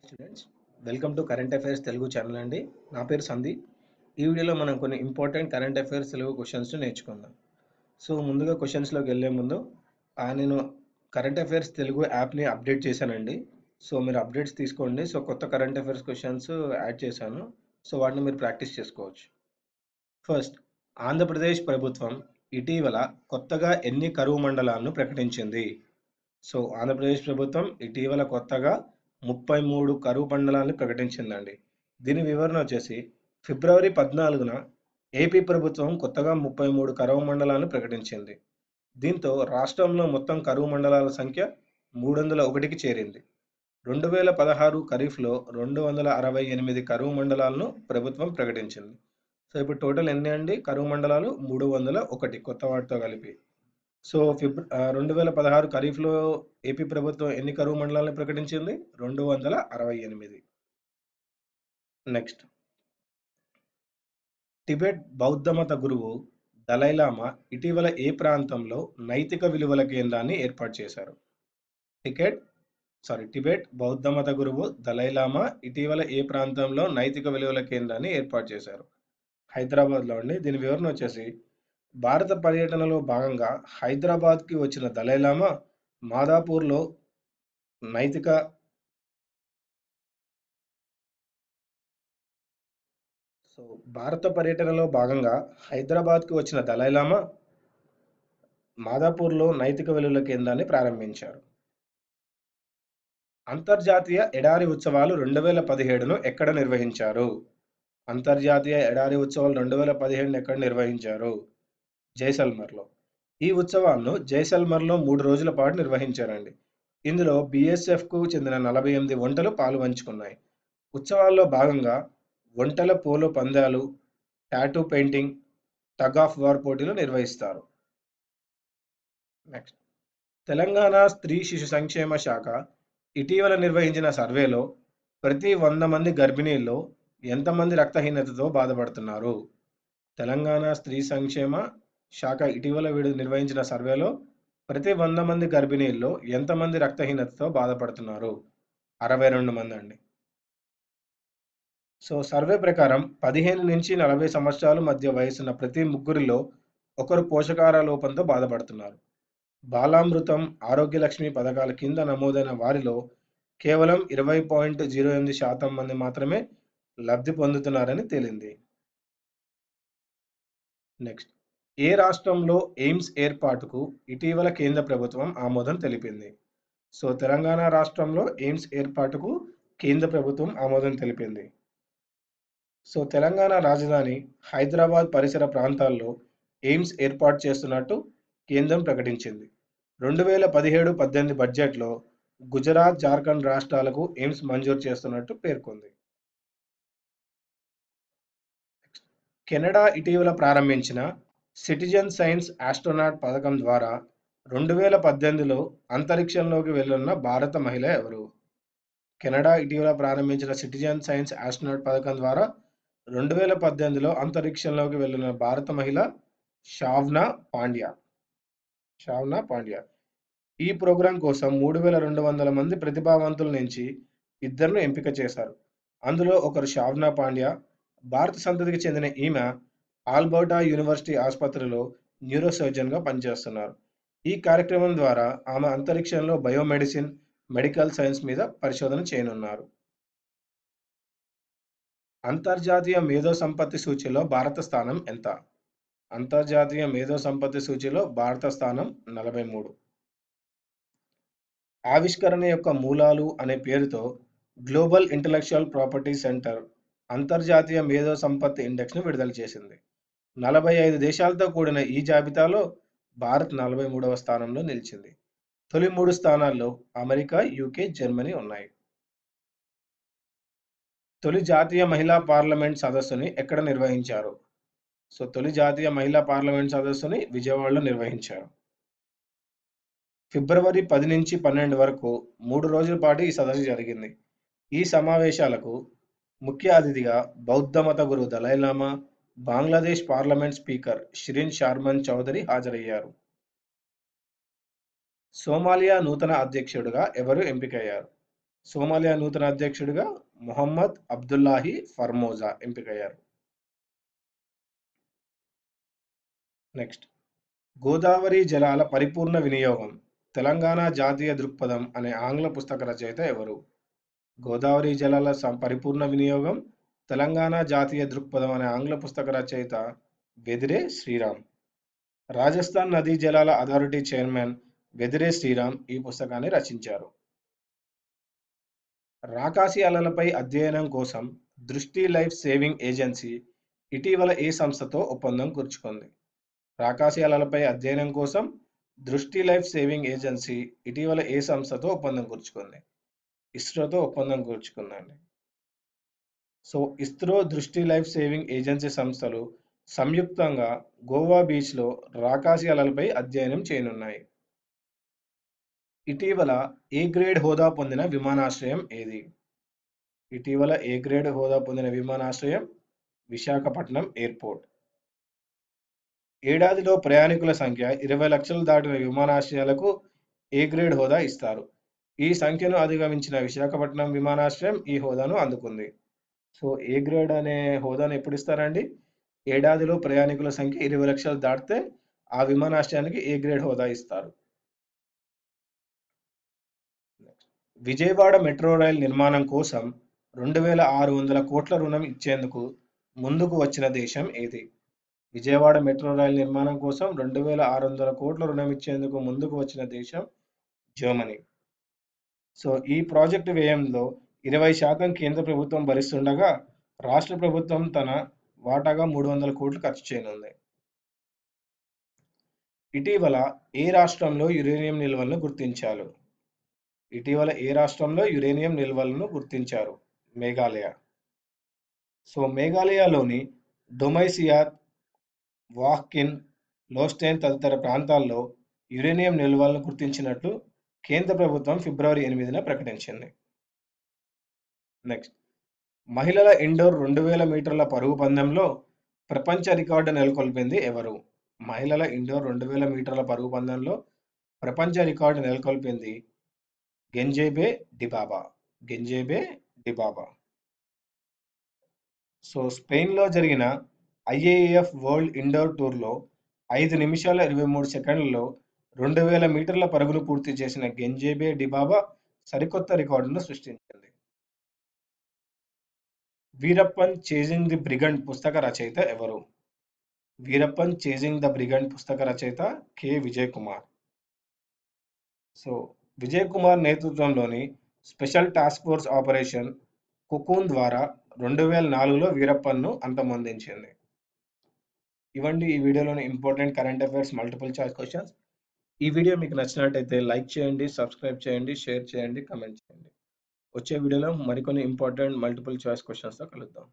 Students, welcome to current affairs Telugu channel అండి. నా పేరు సందీప్. ఈ వీడియోలో మనం కొన్ని important current affairs Telugu questions నేర్చుకుందాం. సో ముందుగా క్వశ్చన్స్లోకి వెళ్ళే ముందు నేను కరెంట్ అఫైర్స్ తెలుగు యాప్ని అప్డేట్ చేశానండి. సో మీరు అప్డేట్స్ తీసుకోండి. సో కొత్త కరెంట్ అఫైర్స్ క్వశ్చన్స్ యాడ్ చేశాను. సో వాటిని మీరు ప్రాక్టీస్ చేసుకోవచ్చు. ఫస్ట్, ఆంధ్రప్రదేశ్ ప్రభుత్వం ఇటీవల కొత్తగా ఎన్ని కరువు మండలాలను ప్రకటించింది? సో ఆంధ్రప్రదేశ్ ప్రభుత్వం ఇటీవల కొత్తగా 33 కరువు మండలాలను ప్రకటించిందండి. దీని వివరణ వచ్చేసి ఫిబ్రవరి 14న ఏపీ ప్రభుత్వం కొత్తగా 33 కరువు మండలాలను ప్రకటించింది. దీంతో రాష్ట్రంలో మొత్తం కరువు మండలాల సంఖ్య 301కి చేరింది. 2016 ఖరీఫ్లో 268 కరువు మండలాలను ప్రభుత్వం ప్రకటించింది. సో ఇప్పుడు టోటల్ ఎన్ని అండి కరువు మండలాలు? 301 కొత్త వాటితో కలిపి. సో 2016 ఖరీఫ్లో ఏపీ ప్రభుత్వం ఎన్ని కరువు మండలాలను ప్రకటించింది? 268. నెక్స్ట్, టిబెట్ బౌద్ధమత గురువు దలైలామా ఇటీవల ఏ ప్రాంతంలో నైతిక విలువల కేంద్రాన్ని ఏర్పాటు చేశారు? టిబెట్ బౌద్ధమత గురువు దలైలామా ఇటీవల ఏ ప్రాంతంలో నైతిక విలువల కేంద్రాన్ని ఏర్పాటు చేశారు? హైదరాబాద్లో అండి. దీని వివరణ వచ్చేసి భారత పర్యటనలో భాగంగా హైదరాబాద్కి వచ్చిన దలైలామా మాదాపూర్లో నైతిక భారత పర్యటనలో భాగంగా హైదరాబాద్కి వచ్చిన దలైలామా మాదాపూర్లో నైతిక విలువల కేంద్రాన్ని ప్రారంభించారు. అంతర్జాతీయ ఎడారి ఉత్సవాలు 2017ను ఎక్కడ నిర్వహించారు? అంతర్జాతీయ ఎడారి ఉత్సవాలు 2017ను ఎక్కడ నిర్వహించారు? జైసల్మర్లో. ఈ ఉత్సవాలను జైసల్మర్లో 3 రోజుల పాటు నిర్వహించారండి. ఇందులో బీఎస్ఎఫ్కు చెందిన 48 వంటలు పాలుపంచుకున్నాయి. ఉత్సవాల్లో భాగంగా వంటల పోలో పందాలు, tattoo painting, tug of war పోటీలు నిర్వహిస్తారు. నెక్స్ట్, తెలంగాణ స్త్రీ శిశు సంక్షేమ శాఖ ఇటీవల నిర్వహించిన సర్వేలో ప్రతి 100 మంది గర్భిణీల్లో ఎంతమంది రక్తహీనతతో బాధపడుతున్నారు? తెలంగాణ స్త్రీ సంక్షేమ శాఖ ఇటీవల నిర్వహించిన సర్వేలో ప్రతి 100 మంది గర్భిణీల్లో ఎంతమంది రక్తహీనతతో బాధపడుతున్నారు? 62 మంది అండి. సో సర్వే ప్రకారం 15 నుంచి 40 సంవత్సరాల మధ్య వయసున్న ప్రతి ముగ్గురిలో ఒకరు పోషకాహార లోపంతో బాధపడుతున్నారు. బాలామృతం, ఆరోగ్యలక్ష్మి పథకాల కింద నమోదైన వారిలో కేవలం 20.08% మంది మాత్రమే లబ్ధి పొందుతున్నారని తేలింది. నెక్స్ట్, ఏ రాష్ట్రంలో ఎయిమ్స్ ఏర్పాటుకు ఇటీవల కేంద్ర ప్రభుత్వం ఆమోదం తెలిపింది? సో తెలంగాణ రాష్ట్రంలో ఎయిమ్స్ ఏర్పాటుకు కేంద్ర ప్రభుత్వం ఆమోదం తెలిపింది. సో తెలంగాణ రాజధాని హైదరాబాద్ పరిసర ప్రాంతాల్లో ఎయిమ్స్ ఏర్పాటు చేస్తున్నట్టు కేంద్రం ప్రకటించింది. 2017-18 బడ్జెట్లో గుజరాత్, జార్ఖండ్ రాష్ట్రాలకు ఎయిమ్స్ మంజూరు చేస్తున్నట్టు పేర్కొంది. కెనడా ఇటీవల ప్రారంభించిన సిటిజన్ సైన్స్ ఆస్ట్రోనాట్ పథకం ద్వారా 2018లో అంతరిక్షంలోకి వెళ్లనున్న భారత మహిళ ఎవరు? కెనడా ఇటీవల ప్రారంభించిన సిటిజన్ సైన్స్ ఆస్ట్రోనాట్ పథకం ద్వారా 2018లో అంతరిక్షంలోకి వెళ్లిన భారత మహిళ షావ్నా పాండ్యా. ఈ ప్రోగ్రాం కోసం 3200 మంది ప్రతిభావంతుల నుంచి ఇద్దరిని ఎంపిక చేశారు. అందులో ఒకరు షావ్నా పాండ్యా. భారత సంతతికి చెందిన ఈమె ఆల్బర్టా యూనివర్సిటీ ఆసుపత్రిలో న్యూరో సర్జన్గా పనిచేస్తున్నారు. ఈ కార్యక్రమం ద్వారా ఆమె అంతరిక్షంలో బయోమెడిసిన్, మెడికల్ సైన్స్ మీద పరిశోధన చేయనున్నారు. అంతర్జాతీయ మేధో సంపత్తి సూచీలో భారత స్థానం ఎంత? అంతర్జాతీయ మేధో సంపత్తి సూచీలో భారత స్థానం 43. ఆవిష్కరణ యొక్క మూలాలు అనే పేరుతో గ్లోబల్ ఇంటలెక్చువల్ ప్రాపర్టీ సెంటర్ అంతర్జాతీయ మేధో సంపత్తి ఇండెక్స్ను విడుదల చేసింది. 45 దేశాలతో కూడిన ఈ జాబితాలో భారత్ 43వ స్థానంలో నిలిచింది. తొలి 3 స్థానాల్లో అమెరికా, యూకే, జర్మనీ ఉన్నాయి. తొలి జాతీయ మహిళా పార్లమెంట్ సదస్సుని ఎక్కడ నిర్వహించారు? సో తొలి జాతీయ మహిళా పార్లమెంట్ సదస్సుని విజయవాడలో నిర్వహించారు. ఫిబ్రవరి 10 నుంచి 12 వరకు 3 రోజుల పాటు ఈ సదస్సు జరిగింది. ఈ సమావేశాలకు ముఖ్య అతిథిగా బౌద్ధమత గురు Dalai Lama, Bangladesh parliament speaker Shirin Sharmin Chaudhury హాజరయ్యారు. సోమాలియా నూతన అధ్యక్షుడిగా ఎవరు ఎంపికయ్యారు? సోమాలియా నూతన అధ్యక్షుడిగా మొహమ్మద్ అబ్దుల్లాహి ఫర్మోజా ఎంపికయ్యారు. నెక్స్ట్, గోదావరి జలాల పరిపూర్ణ వినియోగం తెలంగాణ జాతీయ దృక్పథం అనే ఆంగ్ల పుస్తక రచయిత ఎవరు? గోదావరి జలాల పరిపూర్ణ వినియోగం తెలంగాణ జాతీయ దృక్పథం అనే ఆంగ్ల పుస్తక రచయిత బెదిరే శ్రీరామ్. రాజస్థాన్ నదీ జలాల అథారిటీ చైర్మన్ బెదిరే శ్రీరామ్ ఈ పుస్తకాన్ని రచించారు. రాకాసి అలలపై అధ్యయనం కోసం దృష్టి లైఫ్ సేవింగ్ ఏజెన్సీ ఇటీవల ఏ సంస్థతో ఒప్పందం కుదుర్చుకుంది? రాకాసి అలలపై అధ్యయనం కోసం దృష్టి లైఫ్ సేవింగ్ ఏజెన్సీ ఇటీవల ఏ సంస్థతో ఒప్పందం కుదుర్చుకుంది? ఇస్రోతో ఒప్పందం కుదుర్చుకుందండి. సో ఇస్రో దృష్టి లైఫ్ సేవింగ్ ఏజెన్సీ సంస్థలు సంయుక్తంగా గోవా బీచ్లో రాకాసి అలలపై అధ్యయనం చేయనున్నాయి. ఇటీవల ఏ గ్రేడ్ హోదా పొందిన విమానాశ్రయం ఏది? ఇటీవల ఏ గ్రేడ్ హోదా పొందిన విమానాశ్రయం విశాఖపట్నం ఎయిర్పోర్ట్. ఏడాదిలో ప్రయాణికుల సంఖ్య 20 లక్షలు దాటిన విమానాశ్రయాలకు ఏ గ్రేడ్ హోదా ఇస్తారు. ఈ సంఖ్యను అధిగమించిన విశాఖపట్నం విమానాశ్రయం ఈ హోదాను అందుకుంది. సో ఏ గ్రేడ్ అనే హోదాను ఎప్పుడు ఇస్తారండి? ఏడాదిలో ప్రయాణికుల సంఖ్య 20 లక్షలు దాటితే ఆ విమానాశ్రయానికి ఏ గ్రేడ్ హోదా ఇస్తారు. విజయవాడ మెట్రో రైల్ నిర్మాణం కోసం 2600 కోట్ల రుణం ఇచ్చేందుకు ముందుకు వచ్చిన దేశం ఏది? విజయవాడ మెట్రో రైల్ నిర్మాణం కోసం 2600 కోట్ల రుణం ఇచ్చేందుకు ముందుకు వచ్చిన దేశం జర్మనీ. సో ఈ ప్రాజెక్టు వ్యయంలో 20% కేంద్ర ప్రభుత్వం భరిస్తుండగా రాష్ట్ర ప్రభుత్వం తన వాటాగా 300 కోట్లు ఖర్చు చేయనుంది. ఇటీవల ఏ రాష్ట్రంలో యురేనియం నిల్వలను గుర్తించారు? ఇటీవల ఏ రాష్ట్రంలో యురేనియం నిల్వలను గుర్తించారు? మేఘాలయ. సో మేఘాలయలోని డొమైసియాత్, వాహ్కిన్, లోస్టెన్ తదితర ప్రాంతాల్లో యురేనియం నిల్వలను గుర్తించినట్లు కేంద్ర ప్రభుత్వం ఫిబ్రవరి 8న ప్రకటించింది. నెక్స్ట్, మహిళల ఇండోర్ 2000 మీటర్ల పరుగు పందెంలో ప్రపంచ రికార్డు నెలకొల్పింది ఎవరు? మహిళల ఇండోర్ 2000 మీటర్ల పరుగు పందెంలో ప్రపంచ రికార్డు నెలకొల్పింది గెంజెబే డిబాబా. గెంజెబే డిబాబా. సో స్పెయిన్లో జరిగిన IAAF వరల్డ్ ఇండోర్ టూర్లో 5 నిమిషాల 23 సెకండ్లలో 2000 మీటర్ల పరుగును పూర్తి చేసిన గెంజెబే డిబాబా సరికొత్త రికార్డును సృష్టించింది. వీరప్పన్ చేజింగ్ ది బ్రిగండ్ పుస్తక రచయిత ఎవరు? వీరప్పన్ చేజింగ్ ద బ్రిగండ్ పుస్తక రచయిత కె. విజయ్ కుమార్. సో విజయ్ కుమార్ నేతృత్వంలోని special task force operation cocoon ద్వారా 2004లో వీరప్పన్ను అంతమొందించింది. ఇవండి ఈ వీడియోలోని important current affairs multiple choice questions. ఈ వీడియో మీకు నచ్చినట్టయితే లైక్ చేయండి, సబ్స్క్రైబ్ చేయండి, షేర్ చేయండి, కమెంట్ చేయండి. వచ్చే వీడియోలో మరికొన్ని ఇంపార్టెంట్ మల్టిపుల్ చాయిస్ క్వశ్చన్స్తో కలుద్దాం.